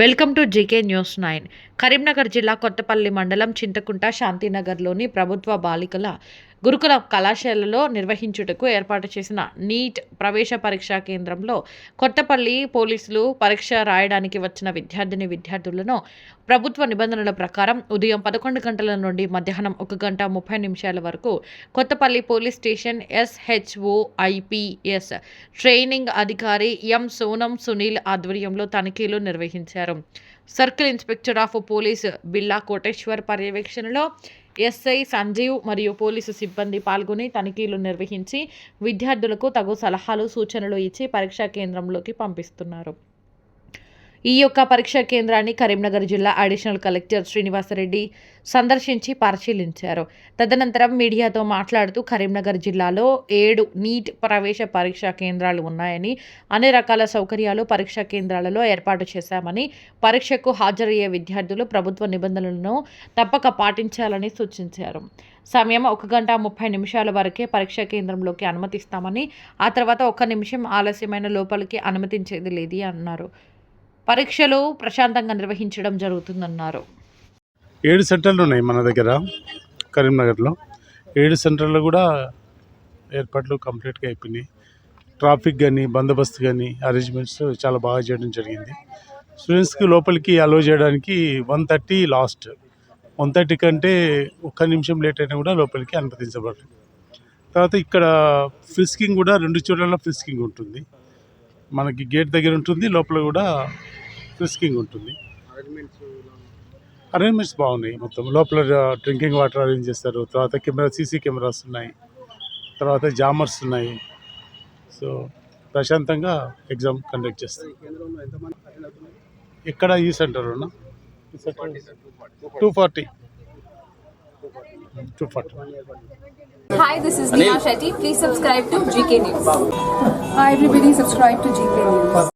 Welcome to GK news 9. Karimnagar జిల్లా కొత్తపల్లి మండలం చింతకుంట శాంతినగర్లోని ప్రభుత్వ బాలికల గురుకుల కళాశాలలో నిర్వహించుటకు ఏర్పాటు చేసిన నీట్ ప్రవేశ పరీక్షా కేంద్రంలో కొత్తపల్లి పోలీసులు పరీక్ష రాయడానికి వచ్చిన విద్యార్థులను ప్రభుత్వ నిబంధనల ప్రకారం ఉదయం 11 గంటల నుండి మధ్యాహ్నం 1 గంట 30 నిమిషాల వరకు Kothapalli police station SHOIPS training అధికారి ఎం సోనం సునీల్ ఆధ్వర్యంలో తనిఖీలు నిర్వహించారు. సర్కిల్ ఇన్స్పెక్టర్ ఆఫ్ పోలీస్ బిల్లా కోటేశ్వర్ పర్యవేక్షణలో ఎస్ఐ సంజీవ్ మరియు పోలీసు సిబ్బంది పాల్గొని తనిఖీలు నిర్వహించి విద్యార్థులకు తగు సలహాలు సూచనలు ఇచ్చి పరీక్షా కేంద్రంలోకి పంపిస్తున్నారు. ఈ యొక్క పరీక్షా కేంద్రాన్ని కరీంనగర్ జిల్లా అడిషనల్ కలెక్టర్ శ్రీనివాసరెడ్డి సందర్శించి పరిశీలించారు. తదనంతరం మీడియాతో మాట్లాడుతూ కరీంనగర్ జిల్లాలో 7 నీట్ ప్రవేశ పరీక్షా కేంద్రాలు ఉన్నాయని, అన్ని రకాల సౌకర్యాలు పరీక్షా కేంద్రాలలో ఏర్పాటు చేశామని, పరీక్షకు హాజరయ్యే విద్యార్థులు ప్రభుత్వ నిబంధనలను తప్పక పాటించాలని సూచించారు. సమయం 1 గంట 30 నిమిషాల వరకే పరీక్షా కేంద్రంలోకి అనుమతిస్తామని, ఆ తర్వాత 1 నిమిషం ఆలస్యమైన లోపలికి అనుమతించేది లేదు అన్నారు. పరీక్షలు ప్రశాంతంగా నిర్వహించడం జరుగుతుందన్నారు. 7 సెంటర్లు ఉన్నాయి మన దగ్గర కరీంనగర్లో. 7 సెంటర్లు కూడా ఏర్పాట్లు కంప్లీట్గా అయిపోయినాయి. ట్రాఫిక్ కానీ బందోబస్తు కానీ అరేంజ్మెంట్స్ చాలా బాగా చేయడం జరిగింది. స్టూడెంట్స్కి లోపలికి అలో చేయడానికి 1:30 లాస్ట్. 1:30 కంటే 1 నిమిషం లేట్ అయినా కూడా లోపలికి అనుమతించబడరు. తర్వాత ఇక్కడ ఫ్రిస్కింగ్ కూడా 2 చోట్ల ఫ్రిస్కింగ్ ఉంటుంది. మనకి గేట్ దగ్గర ఉంటుంది, లోపల కూడా ఫ్రిస్కింగ్ ఉంటుంది. అరేంజ్మెంట్స్ బాగున్నాయి. మొత్తం లోపల డ్రింకింగ్ వాటర్ అరేంజ్ చేస్తారు. తర్వాత సీసీ కెమెరాస్ ఉన్నాయి, తర్వాత జామర్స్ ఉన్నాయి. సో ప్రశాంతంగా ఎగ్జామ్ కండక్ట్ చేస్తారు. ఇక్కడ ఈ సెంటర్లోనా 240. Hi, this is Neha Shetty. Please subscribe to GK News. Hi everybody, subscribe to GK News.